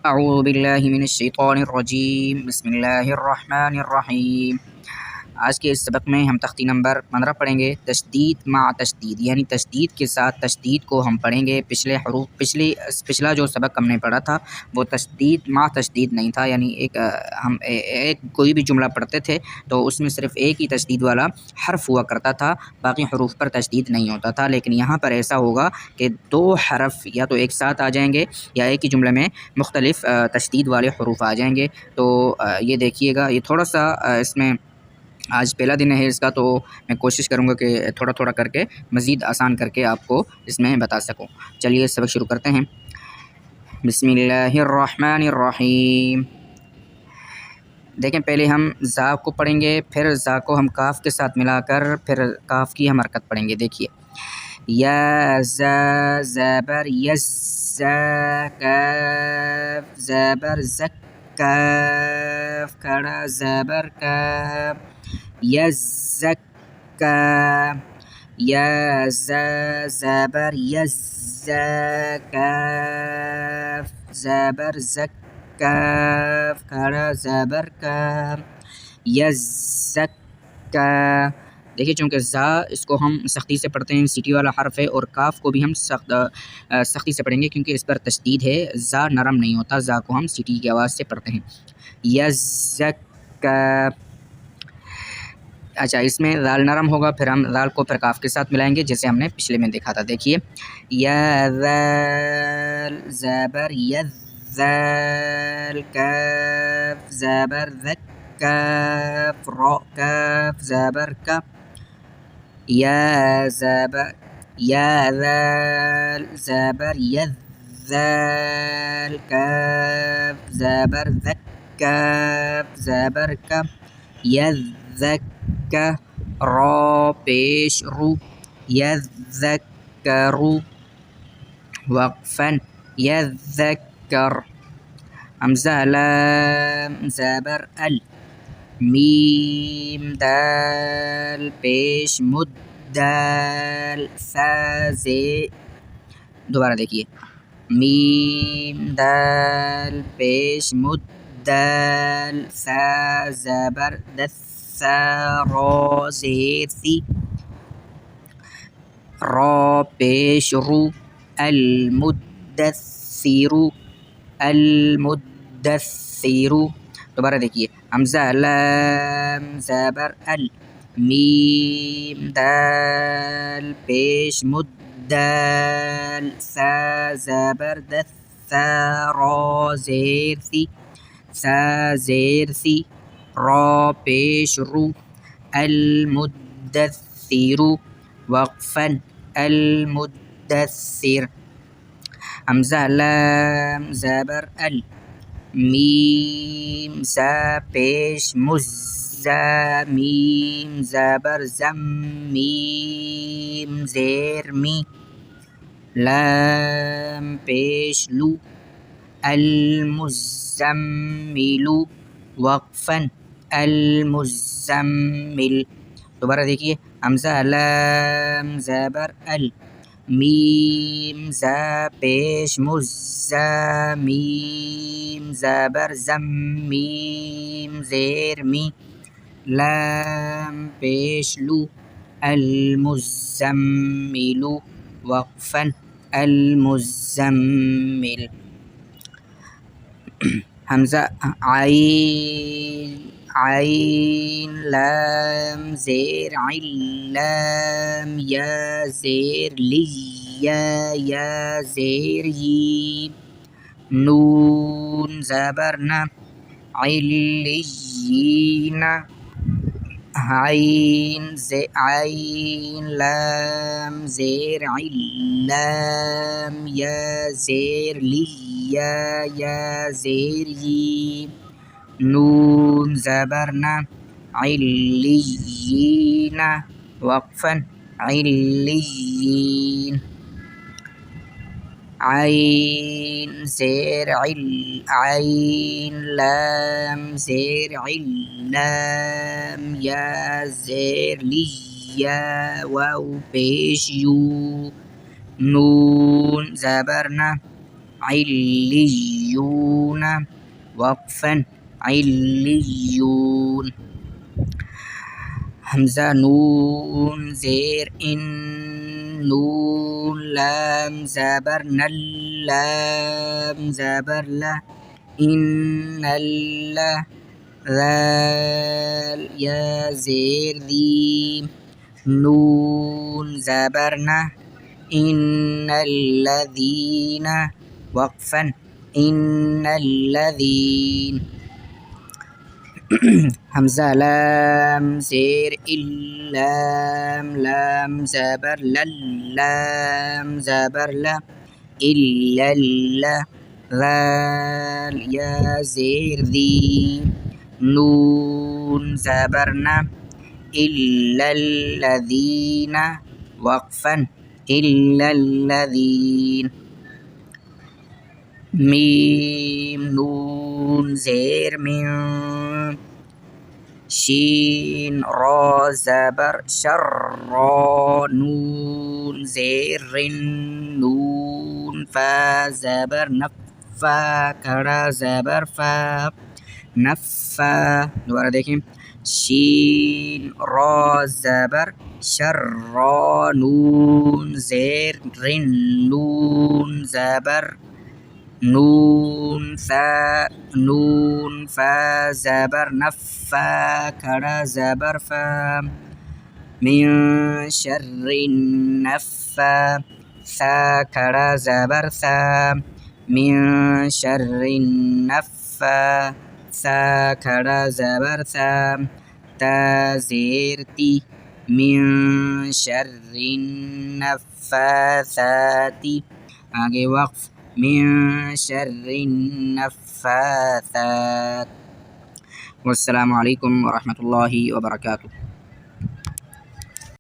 اعوذ باللہ من الشیطان الرجیم، بسم اللہ الرحمن الرحیم۔ آج کے اس سبق میں ہم تختی نمبر 15 پڑھیں گے، تشدید مع تشدید، یعنی تشدید کے ساتھ تشدید کو ہم پڑھیں گے۔ پچھلا جو سبق ہم نے پڑھا تھا وہ تشدید مع تشدید نہیں تھا، یعنی ہم کوئی بھی جملہ پڑھتے تھے تو اس میں صرف ایک ہی تشدید والا حرف ہوا کرتا تھا، باقی حروف پر تشدید نہیں ہوتا تھا۔ لیکن یہاں پر ایسا ہوگا کہ دو حرف یا تو ایک ساتھ آ جائیں گے یا ایک ہی جملے میں مختلف تشدید والے حروف آ جائیں گے۔ تو یہ دیکھیے گا، یہ تھوڑا سا اس میں آج پہلا دن ہے اس کا، تو میں کوشش کروں گا کہ تھوڑا تھوڑا کر کے مزید آسان کر کے آپ کو اس میں بتا سکوں۔ چلیے سبق شروع کرتے ہیں۔ بسم اللہ الرحمن الرحیم۔ دیکھیں پہلے ہم زا کو پڑھیں گے، پھر زا کو ہم کاف کے ساتھ ملا کر پھر کاف کی ہم حرکت پڑھیں گے۔ دیکھیے یا زا زبر یز، زا کاف زبر زک، کاف کھڑا زبر کا، یزکا، یا زا زبر یز، زا کاف زبر زک، کاف کھڑا زبر کا، یزکا۔ دیکھیے چونکہ زا اس کو ہم سختی سے پڑھتے ہیں، سیٹی والا حرف ہے، اور کاف کو بھی ہم سختی سے پڑھیں گے کیونکہ اس پر تشدید ہے۔ زا نرم نہیں ہوتا، زا کو ہم سیٹی کی آواز سے پڑھتے ہیں۔ یزکا۔ اچھا اس میں ذال نرم ہوگا، پھر ہم ذال کو پھر کاف کے ساتھ ملائیں گے جیسے ہم نے پچھلے میں دیکھا تھا۔ دیکھیے یا ذال زبر یذ، ذال کاف زبر ذک، کاف را کاف زبر کا، یا زبر یا ذال زبر یذ، ذال کاف زبر ذک، کاف زبر کا، یذک، را پیش رو، یذکرو، وقفا یذکر۔ حمزہ لام زبر ال، میم دال پیش مد، دال سا زے، دوبارہ دیکھیے میم دال پیش مد، دال سا زبر دس، سا را زیر سی، را پیش رو، المدثر، المدثر۔ دوبارہ دیکھیے حمزہ لام زبر ال، میم دال پیش مد، دال سا زبر دس، سا را زیر سی، سا زیر سی، را پیش رو، المدثر، وقفا المدثر۔ حمزہ لام زبر ال، میم زا پیش مز، زا میم زبر زم، میم زیر می، لام پیش لو، المزمل، وقفا المزمل۔ دوبارہ دیکھیے حمزہ لام زبر ال، میم زا پیش مز، زا میم زبر زم، میم زیر می، لام پیش لو، المزمل، وقفا المزمل۔ حمزہ عین، عین لام زیر عل، لام یا زیر لی، یا زیر ی، نون زبر نا، علیین، عین عین لام زیر عل، لام یا زیر لی، یا زیر ی، نون زبر نا، علیین، وقفا علیین۔ عین زیر عل، عین لام زیر عل، لام یا زیر لی، یا واو پیش یو، نون زبر نا، عليون وقفا عليون. حمزہ نون زیر ان نون لام زبر نل لام زبر لا ان اللہ ذال یا زیر دی نون زبرنا ان الذین وقفا ان الذین. حمزہ لام زیر اللام لام زبر لام زبر لا الا اللہ ذال یا زیر دی نون زبرنا الا الذین وقفا الا الذین. میم نون زیر من شین را زبر شر را نون زیر نون فا زبر نفا کڑا زبر فا نفا. دوبارہ دیکھیں شین را زبر شر را نون زیر نون زبر نون فا زبر نفا کھڑا زبر فا من شر النفا ثا کھڑا زبر ثا من شر النفا ثا کھڑا زبر ثا تا زیر تی من شر النفاثات. آگے وقف من شر النفاثات. والسلام علیکم ورحمۃ اللہ وبرکاتہ.